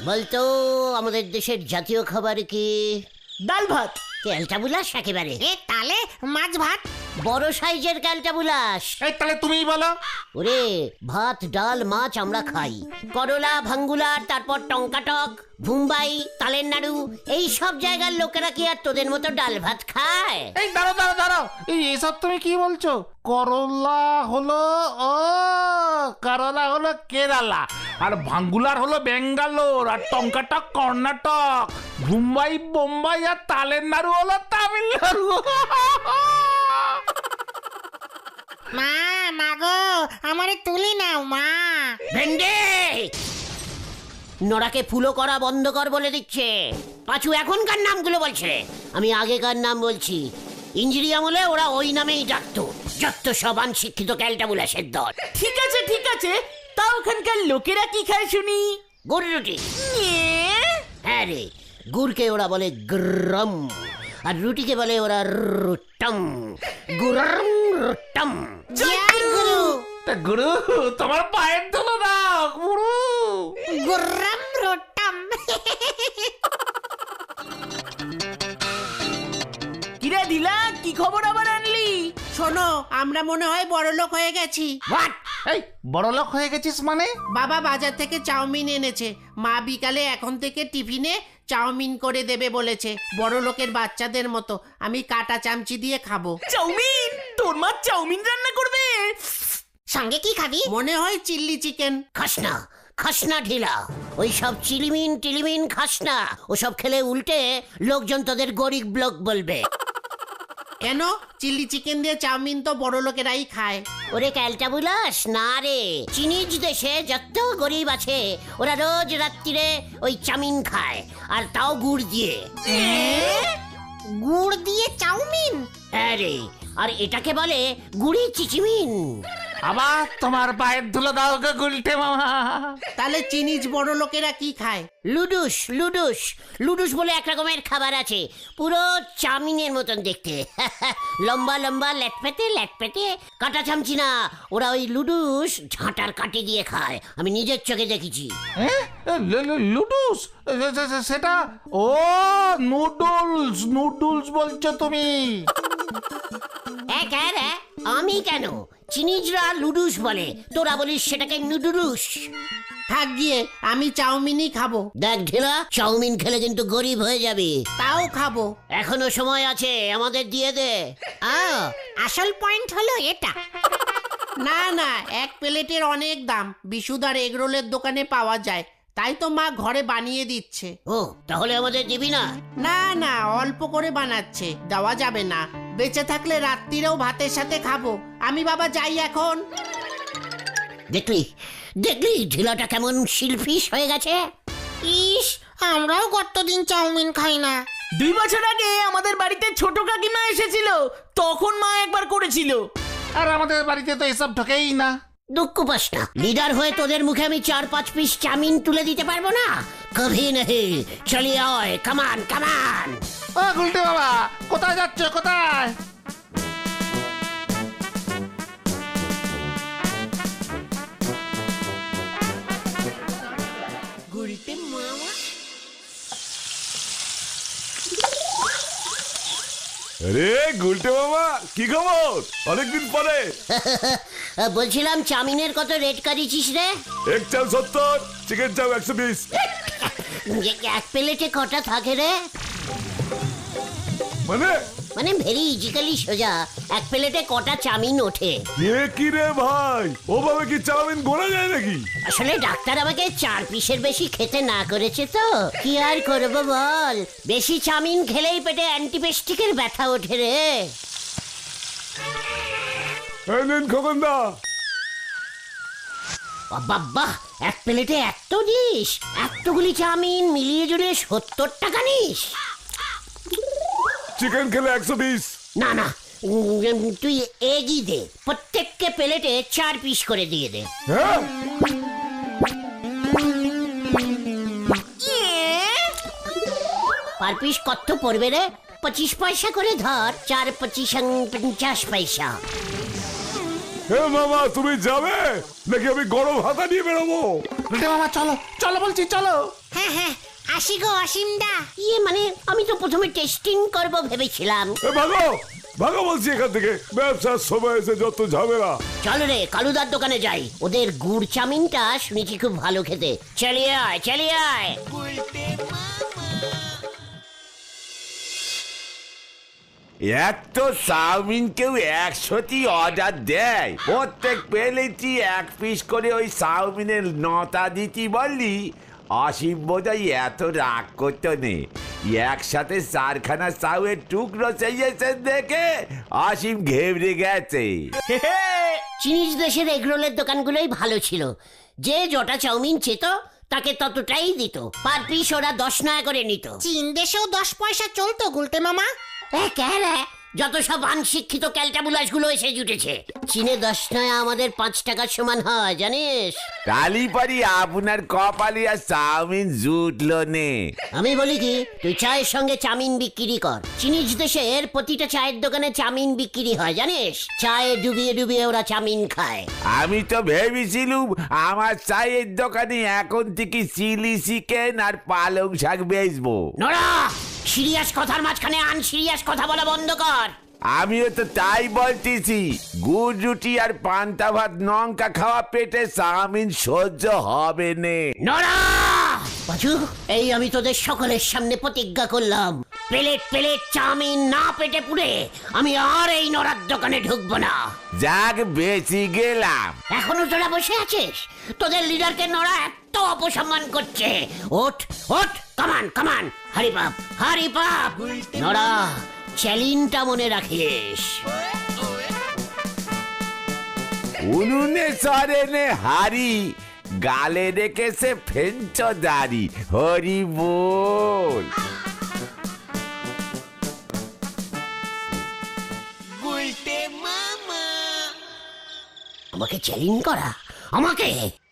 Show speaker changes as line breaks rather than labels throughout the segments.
বলতো আমাদের দেশের জাতীয় খাবার কি?
ডাল ভাত।
ক্যালটাবুলাস একেবারে
তাহলে মাছ ভাত।
বড় সাইজের ক্যালটাবুলাস।
এই তাহলে তুমিই বলো।
ওরে ভাত ডাল মাছ আমরা খাই, করলা ভাঙ্গুলার, তারপর টঙ্কাটক, মুম্বাই, তালের নাড়ু, এই সব জায়গার লোকেরা কি আর তোদের মতো ডাল ভাত খায়?
এই দাঁড়াও এই এসব তুমি কি বলছো? করলা হলো কেরালা, আর ভাঙ্গুলার হলো বেঙ্গালোর, আর টঙ্কাটক কর্ণাটক, মুম্বাই বোম্বাই আর তালের নাড়ু হলো তামিলনাড়ু।
মা গো আমারে তুলি নাও মা।
ভেন্ডে নোরাকে ফুলো করা বন্ধ কর বলে দিচ্ছে। পাঁচু এখনকার নামগুলো বলছে, আমি আগেকার নাম বলছি। ইঞ্জিরি আমলে ওরা ওই নামেই ডাকতো, যত সব শিক্ষিত ক্যালটাবুলাসের দল।
ঠিক আছে, তা ওখানকার লোকেরা কি খায় শুনি?
গুড় রুটি। হ্যাঁ রে, গুড়কে ওরা বলে গ্রম, আর রুটিকে বলে ওরা রুটম। গুরম রুটম।
গুরু তোমার পায়ের ধুলো দাও গুরু।
গুররাম রোটাম।
কিরে দিলা, কি খবর আবার আনলি?
শোনো, আমরা মনে হয় বড়লোক হয়ে গেছি।
হোয়াট? এই বড়লোক হয়ে গেছিস মানে?
বাবা বাজার থেকে চাউমিন এনেছে, মা বিকালে এখন থেকে টিফিনে চাউমিন করে দেবে বলেছে, বড়লোকের বাচ্চাদের মতো। আমি কাটা চামচি দিয়ে খাবো।
চাউমিন? তোর মা চাউমিন রান্না করবে?
সঙ্গে কি খাবি?
মনে হয় চিল্লি চিকেন।
খাসনা খাসনা ঢিলা, ওই সব চিলিমিন টিলিমিন খাসনা, ওসব খেলে উল্টে লোকজন তোদের গরিব ব্লক বলবে।
কেন? চিল্লি চিকেন দিয়ে চাউমিন তো বড়লোকেরাই খায়।
ওরে ক্যালটাবুলাস না রে, চিনিজ দেশে যত গরিব আছে ওরা রোজ রাত্রিরে ওই চাউমিন খায়, আর তাও গুড় দিয়ে।
গুড় দিয়ে চাউমিন?
হ্যাঁ রে, আর এটাকে বলে গুড়ি চিচিমিন।
আবার তোমার পায়ের ধুলো দাও গো গুলটে মামা।
তাহলে চিনিজ বড়লোকেরা কি খায়?
লুডুস লুডুস লুডুস বলে এক রকমের খাবার আছে, পুরো চাউমিনের মতন দেখতে। লম্বা লম্বা ল্যাটপেটে কাটা চামচি না, ওরা ওই লুডুস ঝাঁটার কাঠি দিয়ে খায়, আমি নিজের চোখে দেখেছি।
লুডুস? সেটা ও নুডলস বলছো তুমি?
আমি কেন, চিনিজরা লুডুস বলে, তোরা বলিস সেটাকে নুডুলুস।
থাক গিয়ে, আমি চাউমিনই খাবো।
দেখ ঢেলা, চাউমিন খেলে কিন্তু গরিব হয়ে যাবি।
তাও খাবো।
এখনো সময় আছে, আমাদের দিয়ে দে।
আসল পয়েন্ট হলো এটা।
না, এক প্লেটের অনেক দাম, বিশুদার এগরোলের দোকানে পাওয়া যায়, তাই তো মা ঘরে বানিয়ে দিচ্ছে।
ও তাহলে আমাদের দিবি না?
না, অল্প করে বানাচ্ছে, দেওয়া যাবে না। বেঁচে থাকলে রাত্রিরেও ভাতের সাথে খাবো। আমি বাবা যাই এখন।
দেখলি ঢিলাটা কেমন শিল্পীস হয়ে গেছে।
ইস, আমরাও কতদিন চাউমিন খাই না।
2 বছর আগে আমাদের বাড়িতে ছোট কাকিমা এসেছিল, তখন মা একবার করেছিল।
আর আমাদের বাড়িতে তো এসব ঢোকেই না।
দুঃখ পাস না, লিডার হয়ে তোদের মুখে আমি 4-5 পিস চাউমিন তুলে দিতে পারবো না? কভি নেহি, চলিয়ে আয়, কামান।
ও গুলটে বাবা, কোথায় যাচ্ছ? কোথায়?
আরে গুলটে মামা, কি খবর? অনেকদিন পরে।
বলছিলাম চাউমিনের কত রেট কাটিছিস রে?
এক চাল 70, চিকেন চাও 120।
এক প্লেটে কটা থাকে রে? মানে ভেরি ইজিক্যালি সোজা, এক প্লেটে কটা চাউমিন ওঠে?
কি রে ভাই, ওভাবে কি চাউমিন গোনা যায় নাকি?
আসলে ডাক্তার আমাকে 4 পিসের বেশি খেতে না করেছে, তো কি আর করবো বল, বেশি চাউমিন খেলেই পেটে অ্যান্টিপেস্টিকের ব্যথা ওঠে রে।
এই নিন খোকনদা।
বাবা, এক প্লেটে এত দিস? এতগুলি চাউমিন মিলিয়ে জুড়ে 70 টাকা নিস?
চিকেন খেলে 120।
না, তুই এগই দে, প্রত্যেককে প্লেটে 4 পিস করে দিয়ে দে।
হ্যাঁ,
পার পিস কত পড়বে রে? 25 পয়সা করে ধর, 4 25 50 পয়সা।
হে মামা তুমি যাবে নাকি আমি গরম হাতা নিয়ে বেরোবো?
গুলটে মামা চলো চলো বলছি চলো।
হ্যাঁ হ্যাঁ আসি গো অসীমদা।
ইয়ে মানে আমি তো প্রথমে টেস্টিং করব ভেবেছিলাম।
ভাগো ভাগো বলছি এখান থেকে, ব্যবসার সময় এসে যত ঝামেলা।
চল রে কালুদার দোকানে যাই, ওদের গুড় চাউমিনটা শুনেছি খুব ভালো খেতে। চালিয়ে আয় চালিয়ে আয়।
এত চাউমিন কেউ 100টি অর্ডার দেয়? প্রত্যেক প্লেটই 1 পিস করে ওই চাউমিনের নটা দিতি বললি। অসীম বোধহয় এত রাগ করতো নে, একসাথে 4খানা চাউয়ের টুকরো চেয়েছেন দেখে অসীম ঘেবড়ে গেছে।
চিনিস দেশের এগরোলের দোকানগুলোই ভালো ছিল, যে যটা চাউমিন চেত তাকে ততটাই দিত, পার পিস ওরা 10 নয়া করে নিত।
চীন দেশেও 10 পয়সা চলতো গুলটে মামা।
যত সব আনশিক্ষিত ক্যালটাবুলাস গুলো এসে জুটেছে। চীনে 10 নয়া আমাদের 5 টাকার সমান হয় জানিস।
কালীপাড়ি আপনার কপালে আর চাউমিন জুটলো নে।
আমি বলি কি, তুই চায়ের সঙ্গে চাউমিন বিক্রি কর। চিনিস দেশের প্রতিটা চায়ের দোকানে চাউমিন বিক্রি হয় জানিস, চায়ে ডুবিয়ে ডুবিয়ে ওরা চাউমিন খায়।
আমি তো ভেবেছিলুম আমার চায়ের দোকানে এখন থেকে চিলি চিকেন আর পালং শাক বেচবো।
নড়া, সিরিয়াস কথার মাঝখানে আনসিরিয়াস কথা বলা বন্ধ কর।
আমিও তো তাই বলতেছি, গুড় রুটি আর পান্তা ভাত লঙ্কা খাওয়া পেটে চাউমিন সহ্য হবে নে।
নড়া বাজু, এই আমি তোদের সকলের সামনে প্রতিজ্ঞা করলাম, প্লেট প্লেট চাউমিন না পেটে পুড়ে আমি আর এই নড়ার দোকানে ঢুকবো না।
যাক বেঁচে গেলাম।
এখনো তোরা বসে আছিস? তোদের লিডারকে নড়া এত অপসম্মান করছে। ওঠ ওঠ, কামান কামান, হারিপাপ হারিপাপ। নড়া, চ্যালেঞ্জটা মনে রাখিস।
উনুনে চড়ে নে হাড়ি, গালে রেখেছে ফেঞ্চ দাড়ি। হরি বল।
আমাকে চ্যালেঞ্জ করা? আমাকে?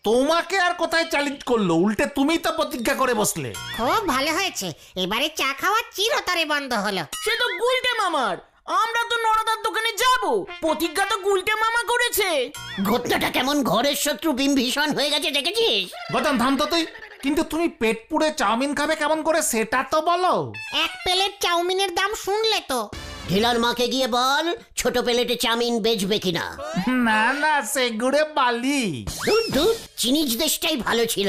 তোমাকে আর কোথায় চ্যালেঞ্জ করলো, উল্টে তুমিই তো প্রতিজ্ঞা করে বসলে।
খুব ভালো হয়েছে, এবারে চা খাওয়া চিরতরে বন্ধ হলো।
সে তো গুলটে মামার, আমরা তো নরদার দোকানে যাব, প্রতিজ্ঞা তো গুলটে মামা করেছে।
ঘটনাটা কেমন ঘরের শত্রু বিম্ভীষণ হয়ে গেছে দেখেছিস?
গতম থাম তো তুই। কিন্তু তুমি পেট পুড়ে চাউমিন খাবে কেমন করে সেটা তো বলো।
1 প্লেট চাউমিনের দাম শুনলে তো।
ঢিলার মাকে গিয়ে বল ছোট প্লেটে চাউমিন বেচবে কিনা।
না না, সে গুড়ে বালি।
দূর দূর, চিনিজ দেশটাই ভালো ছিল।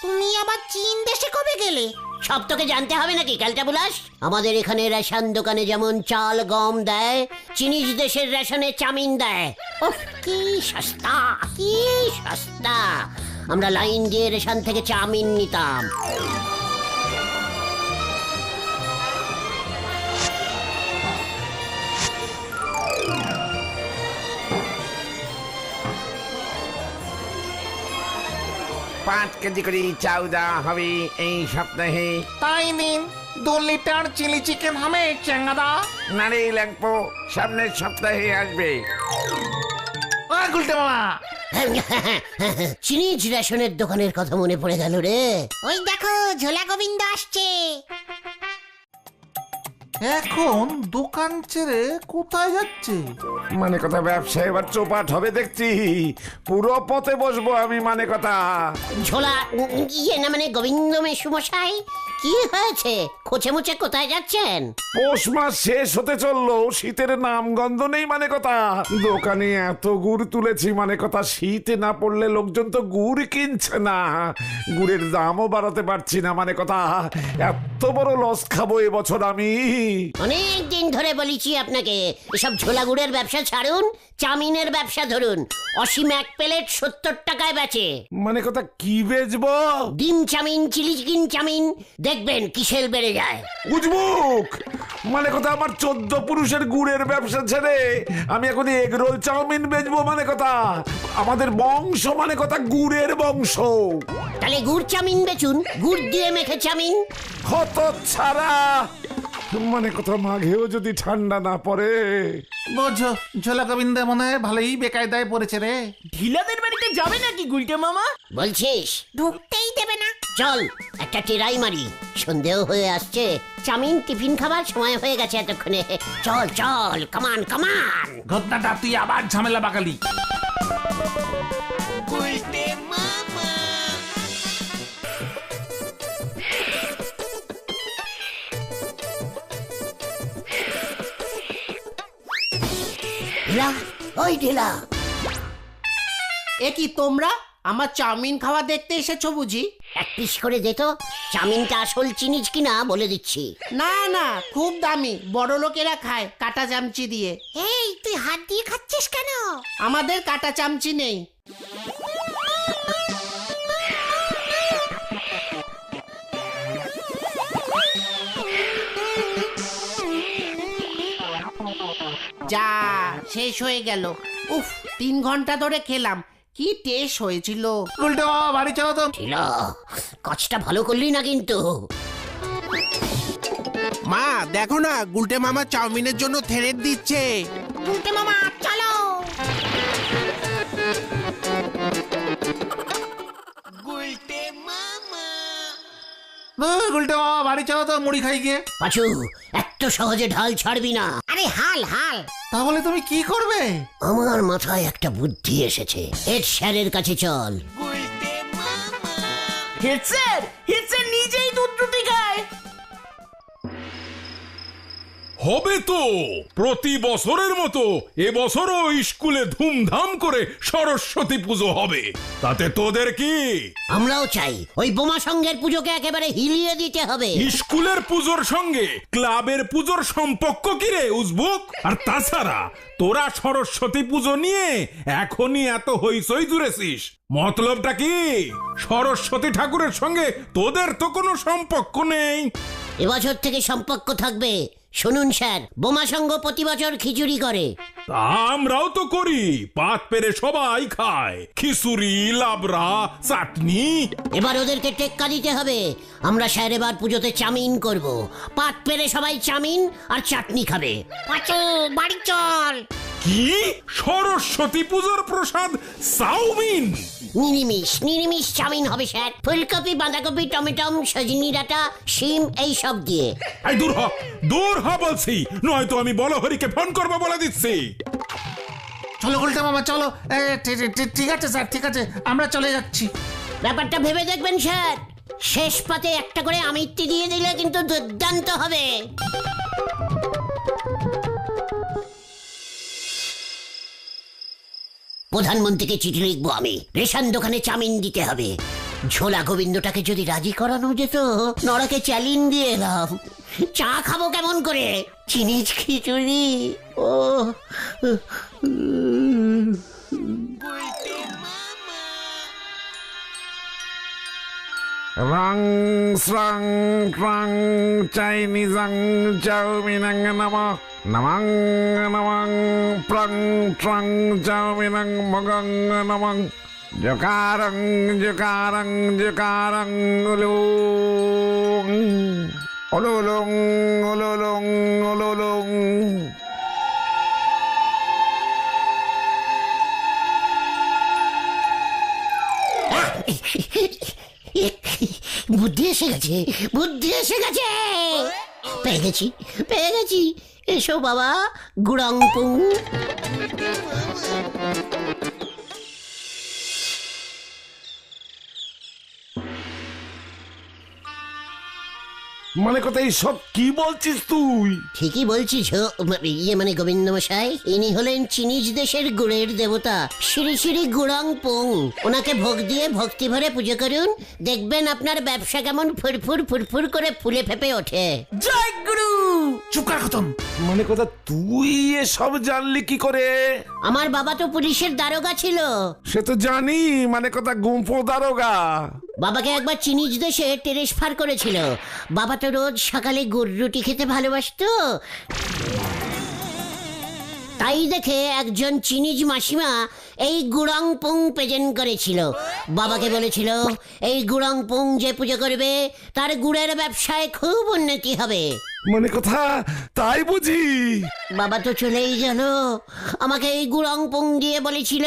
তুমি আবার চীন দেশে কবে গেলে?
সব তোকে জানতে হবে নাকি ক্যালটাবুলাস? আমাদের এখানে রেশন দোকানে যেমন চাল গম দেয়, চিনিজ দেশের রেশনে চাউমিন দেয়। ওহ কি সস্তা, কি সস্তা। আমরা লাইন দিয়ে রেশন থেকে চাউমিন নিতাম।
পাঁচ কেজি করে চাউ দেওয়া হবে এই সপ্তাহে।
তাই নিন, 2 লিটার চিলি চিকেন হবে চেঙ্গাদা।
নারে ল্যাংপো, সামনের সপ্তাহে আসবে।
ও গুলটে মামা,
চিনিজ রেশনের দোকানের কথা মনে পড়ে গেল রে।
ওই দেখো ঝোলা গোবিন্দ আসছে।
এখন দোকান ছেড়ে কোথায় যাচ্ছে?
মানে কথা ব্যবসা এবার চোপাট হবে দেখছি, পুরো পথে বসবো আমি মানে কথা।
ঝোলা ইয়ে না মানে গোবিন্দ মেশুমশাই, কি হয়েছে? খোঁচে মুচে কোথায় যাচ্ছেন?
পৌষ মাস শেষ হতে চললো, শীতের নামগন্ধ নেই মানে কথা। দোকানে এত গুড় তুলেছি মানে কথা, শীত না পড়লে লোকজন তো গুড় কিনছে না, গুড়ের দামও বাড়াতে পারছি না মানে কথা। এত বড় লস খাবো এবছর আমি।
অনেক দিন ধরে বলেছি আপনাকে, এসব ঝোলা গুড়ের ব্যবসা ছাড়ুন, চাউমিনের ব্যবসা ধরুন। অসীম 1 প্লেট 70 টাকায় বেচে।
মানে কথা কি বেচবো?
ডিম চাউমিন, চিলি চিকেন চাউমিন, দেখবেন কিসেল বেড়ে যায়।
উজবুক মানে কথা, আমার 14 পুরুষের গুড়ের ব্যবসা ছেড়ে আমি এখন এগরোল চাউমিন বেচবো মানে কথা। আমাদের বংশ মানে কথা গুড়ের বংশ।
তাহলে গুড় চাউমিন বেচুন, গুড় দিয়ে মেখে চাউমিন।
হত ছাড়া, মানে কথা মাঘেও যদি ঠান্ডা না পড়ে।
বোঝো ঝোলা গোবিন্দা মনে হয় ভালোই বেকায়দায় পড়েছে রে।
ঢিলাদের বাড়িতে যাবে নাকি গুলটে মামা?
বলছিস?
ঢুকতেই দেবে না।
চল একটা টেরাই মারি, সন্দেহ হয়ে আসছে। চাউমিন টিফিন খাবার সময় হয়ে গেছে এতক্ষণে। চল চল, কামান কামান।
ঘটনাটা তুই আবার ঝামেলা বাগালি।
ঢিলা, ওই ঢিলা,
এ কি তোমরা আমার চাউমিন খাওয়া দেখতে এসেছো বুঝি?
এক পিস করে দে তো। চাউমিনটা আসল চিনিস কিনা বলে দিচ্ছি।
না না, খুব দামি, বড় লোকেরা খায় কাটা চামচি দিয়ে।
এই তুই হাত দিয়ে খাচ্ছিস কেন?
আমাদের কাটা চামচি নেই। যা শেষ হয়ে গেল। উফ, 3 ঘন্টা ধরে খেলাম, কি টেস্ট হয়েছিল।
উল্টো বাড়ি চলো তো।
ঢিলা, কাজটা ভালো করলি না কিন্তু।
মা দেখো না, গুলটে মামা চাউমিনের জন্য থেরেট দিচ্ছে।
গুলটে মামা চলো।
উল্টো বাড়ি চলো তো, মুড়ি খাই গিয়ে।
পাঁচু, এত সহজে ঢাল ছাড়বি না।
আরে হাল হাল।
তাহলে তুমি কি করবে?
আমার মাথায় একটা বুদ্ধি এসেছে। হেড স্যারের কাছে চল।
হেড স্যার নিজেই দুধ রুটি খায়।
হবে তো, প্রতি বছরের মতো এবছরও স্কুলে ধুমধাম করে সরস্বতী পুজো হবে। তাতে তোদের কি?
আমরাও চাই। ওই বোমা সংঘের পুজোকে একেবারে হিলিয়ে দিতে হবে।
স্কুলের পুজোর সঙ্গে ক্লাবের পুজোর সম্পর্ক কি রে উজবুক? আর তাছাড়া তোরা সরস্বতী পুজো নিয়ে এখনই এত হইচই জুড়েছিস, মতলবটা কি? সরস্বতী ঠাকুরের সঙ্গে তোদের তো কোনো সম্পর্ক নেই।
এবছর থেকে সম্পর্ক থাকবে। শুনুন স্যার, বোমা সংঘ প্রতি বছর খিচুড়ি করে।
তা আমরাও তো করি, পাত পেরে সবাই খায়, খিচুড়ি, লাবড়া, চাটনি।
এবার ওদেরকে টেক্কা দিতে হবে। আমরা স্যার এবার পুজোতে চাউমিন করব। পাত পেরে সবাই চাউমিন আর চাটনি খাবে।
পাঁচু বাড়ি চল।
কি সরস্বতী পুজোর প্রসাদ চাউমিন?
নিরামিষ চাউমিন হবে স্যার। ফুলকপি, বাঁধাকপি, টমেটো, সজনি ডাঁটা, শিম এই সব দিয়ে।
এই দূর হ বলছি, নয়তো আমি বলহরিকে ফোন করবো বলে দিচ্ছি।
চলো উল্টো মামা চলো। ঠিক আছে স্যার, ঠিক আছে, আমরা চলে যাচ্ছি।
ব্যাপারটা ভেবে দেখবেন স্যার। শেষ পাতে একটা করে আমিত্তি দিয়ে দিলে কিন্তু দুর্দান্ত হবে। প্রধানমন্ত্রীকে চিঠি লিখবো আমি। রেশন দোকানে চাউমিন দিতে হবে। ঝোলা গোবিন্দটাকে যদি রাজি করানো যেত, নড়াকে চ্যালেঞ্জ দিয়ে এলাম। চা খাবো কেমন করে? চিনিজ খিচুড়ি। ও
রং স্রং ক্রং চাইনিজং চাউমিনং নম নমং নমং প্রং ট্রং চাউমিনং মগং নমং জকারং জকারং জকারং উলুং উলুলুং উলুলুং উলুলুং।
বুদ্ধি এসে গেছে, বুদ্ধি এসে গেছে। পেয়ে গেছি। এসো বাবা, গুড়াং পুং।
মানে কথা সব কি বলছিস তুই?
ঠিকই বলছিস। মানে গোবিন্দ মশাই, ইনি হলেন চিনিজ দেশের গুড়ের দেবতা শ্রী শ্রী গুড়াং পুং। ওনাকে ভোগ দিয়ে ভক্তি ভরে পুজো করুন, দেখবেন আপনার ব্যবসা কেমন ফুরফুর ফুরফুর করে ফুলে ফেপে ওঠে।
জয় গুরু।
চুপ কর খতম।
মানে কথা তুই এসব জানলি কি করে?
আমার বাবা তো পুলিশের দারোগা ছিল।
সে তো জানি, মানে কথা গুম্ফো দারোগা।
বাবাকে একবার চিনিজ দেশে ট্রান্সফার করেছিল। বাবা তো রোজ সকালে গুড় রুটি খেতে ভালোবাসতো। তাই দেখে একজন চিনিজ মাসিমা এই গুড়াং পুং প্রেজেন্ট করেছিল। বাবাকে বলেছিল, এই গুড়াং পুং যে পুজো করবে তার গুড়ের ব্যবসায় খুব উন্নতি হবে।
মানে কথা তাই বুঝি?
বাবা তো চলেই গেল, আমাকে এই গুড়ং পুং দিয়ে বলেছিল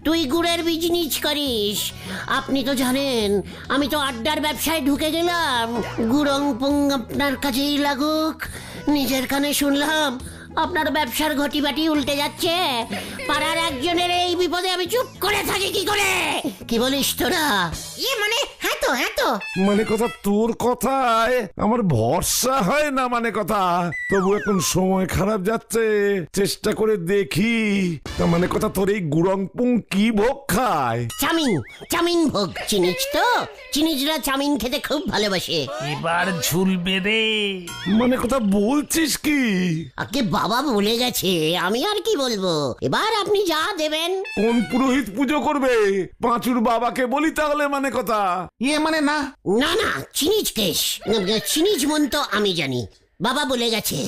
তুই গুড়ের বিজনেস করিস। আপনি তো জানেন আমি তো আড্ডার ব্যবসায় ঢুকে গেলাম। গুড়ং পুং আপনার কাছেই লাগুক। নিজের কানে শুনলাম আপনার ব্যবসার ঘটি বাটি উল্টে যাচ্ছে। পাড়ার একজনের এই বিপদে আমি চুপ করে থাকি কি করে? কি বলিস তোরা?
মানে হ্যাঁ তো
মানে কথা তোর কথায় আমার ভরসা হয় না। মানে কথা তবু এখন সময় খারাপ যাচ্ছে, চেষ্টা করে দেখি। তা মানে কথা তোর এই গুড়ংপুং কি ভোগ খায়?
চামিন ভোগ। চিনিস তো, চিনিজরা চামিন খেতে খুব ভালোবাসে।
এবার ঝুলবে রে।
মানে কথা বলছিস কি?
আগে বাবা বলে গেছে, আমি আর কি বলবো। এবার আপনি যা দেবেন।
কোন পুরোহিত পুজো করবে? পাঁচুর বাবাকে বলি তাহলে। মানে কথা
মানে না
না চিনিজ কেশ, চিনিজ মন তো আমি জানি। বাবা বলে গেছে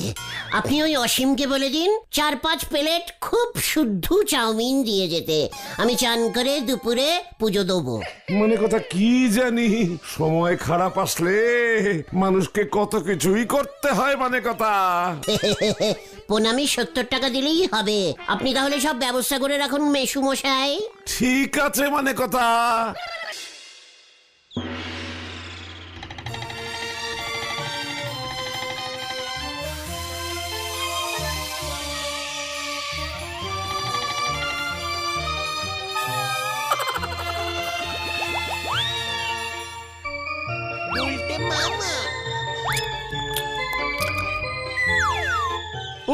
আপনি ওই অসীমকে বলে দিন 4-5 প্লেট খুব শুদ্ধ চাউমিন দিয়ে যেতে। আমি চান করে দুপুরে পুজো দেবো।
মানে কথা কি জানি, সময় খারাপ আসলে মানুষকে কত কিছুই করতে হয়। মানে কথা
প্রণামী 70 টাকা দিলেই হবে। আপনি তাহলে সব ব্যবস্থা করে রাখুন মেশু মশাই।
ঠিক আছে। মানে কথা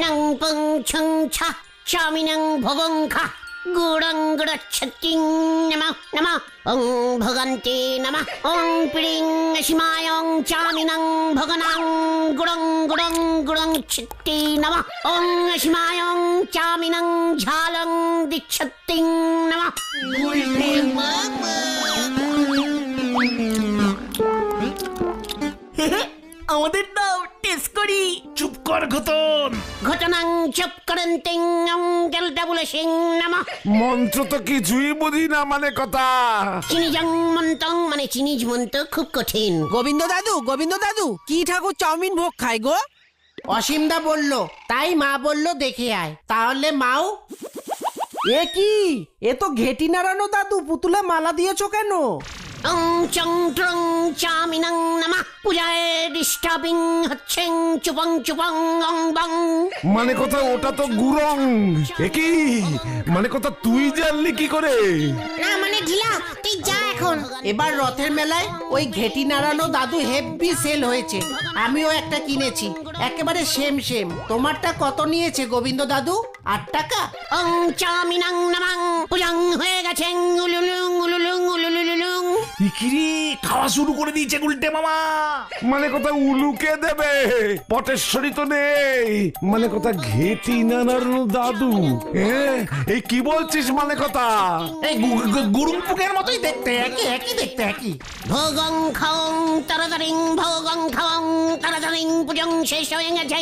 নং পং ছং ছা চামিনং ভগং খা গুড়ং গুড়চ্ছতিং নমঃ নমঃ ওং ভগন্তে নমঃ ওং প্রিং সীমায়ং চামিনং ভগনাং গুড়ং গুড়ং গুড়ং ছিত্তি নমঃ ওং সীমায়ং চামিনং ঝালং দিচ্ছতিং নমঃ।
আমাদের দাও, টেস্ট করি।
চুপ কর ঘটন।
ঘটনাং চপ করন্তিং অং জলডাবুল সিং নমঃ।
মন্ত্র তো কিছুই বুঝি না। মানে কথা
চিনিজং মন্তং মানে চিনিজ মন্ত্র খুব কঠিন।
গোবিন্দ দাদু কি ঠাকুর চাউমিন ভোগ খায় গো?
অসীমদা বলল, তাই মা বলল দেখে আয়। তাহলে মাও
এ কি, এ তো ঘেটি নাড়ানো দাদু, পুতুলে মালা দিয়েছো কেন?
অং চং ট্রং চামিনং নমঃ। পূজায় ডিস্টার্বিং হচ্ছেন চুপং চুপং অং বং।
মানে কথা ওটা তো গুরং। কি মানে কথা তুই জানলি কি করে?
না মানে ঢিলা তুই যা এখন।
এবার রথের মেলায় ওই ঘেটি নাড়ানো দাদু হেভি সেল হয়েছে। আমিও একটা কিনেছি, একেবারে সেম। তোমারটা কত নিয়েছে গোবিন্দ দাদু? 8 টাকা।
অং চামিনং নমঃ। পূজাং হয়ে গেছেন উলুলুং উলুলুং উলুলুলুং।
ইকিরি খাওয়া শুরু করে দিয়েছে গুলটে মামা।
মানে কথা উলুকে দেবে, পটেশ্বরী তো নেই। মানে কথা ঘেটি নানানো দাদু। এই কি বলছিস? মানে কথা
এই গুরুমপুকের মতোই দেখতে, একই দেখতে একই।
ভোগং খাওং তাড়াতাড়ি ভোগং খাওং তাড়াতাড়ি পূজং শেষ হয়ে গেছে।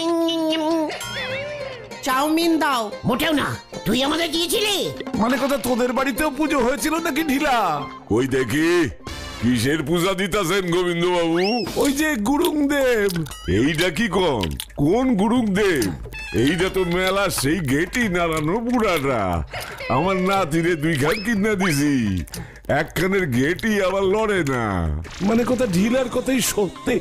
চাউমিন দাও।
মোটেও না, তুই আমাদের দিয়েছিলি।
মানে কথা তোদের বাড়িতেও পুজো হয়েছিল নাকি ঢিলা?
ওই দেখি কিসের পূজা দিতাছেন গোবিন্দ বাবু?
ওই যে গুরুং দেব।
এইটা কি কোন গুরুং দেব? এইটা তো মেলা সেই ঘেটি নাড়ানো বুড়াটা। আমার নাতিরে 2 খান কিনা দিছি, একখানের ঘেটি আবার লড়ে না।
মানে কথা ঢিলার কথাই সত্যি।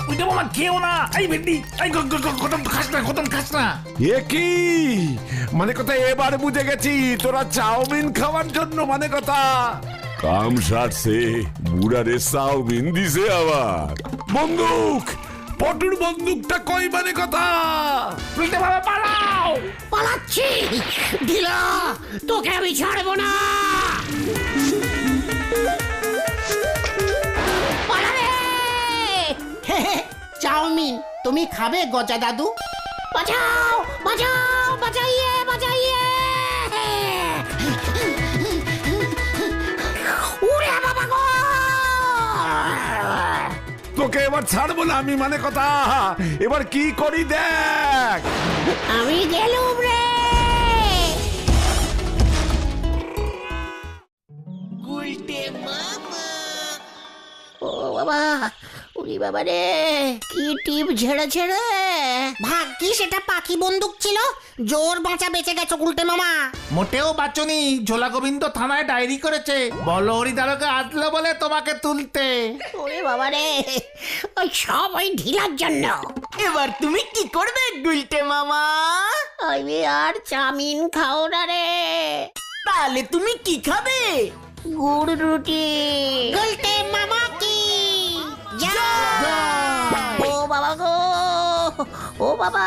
ওইটা মামা খেও না। এই ভেন্ডি, এই ঘটন খাস না।
এ কি মানে কথা এবার বুঝে গেছি তোরা চাউমিন খাওয়ার জন্য। মানে কথা
কাম সারছে, বুড়ারে চাউমিন দিছে আবার।
বন্দুক, পটুর বন্দুকটা কই? মানে কথা
গুলটে মামা পালাও।
পালাচ্ছি ঢিলা, তোকে আমি ছাড়বো না। পালারে।
চাউমিন তুমি খাবে গজা দাদু?
বাঁচাও বাঁচাও বাঁচাইয়ে বাঁচাইয়ে। উড়ে বাবা গো।
তোকে এবার ছাড়বো না আমি। মানে কথা এবার কি করি দেখ।
আমি গেলুম রে। ও বাবা, উলি বাবা রে, কি টিপ ঝেড়েছে রে।
ভাগ্যিস এটা পাখি বন্দুক ছিল, জোর বাঁচা বেঁচে গেছো গুলটে মামা।
মোটেও বাঁচনি, ঝোলা গোবিন্দ থানায় ডায়েরি করেছে, বলো হরিদারকে আসলো বলে তোমাকে তুলতে।
ওরে বাবা রে, ওই সব ওই ঢিলার জন্য।
এবার তুমি কি করবে গুলটে মামা?
আমি আর চাউমিন খাও না রে,
তাহলে তুমি কি খাবে?
গুড় রুটি।
গুলটে মামা কি
ও বাবা গো, ও বাবা,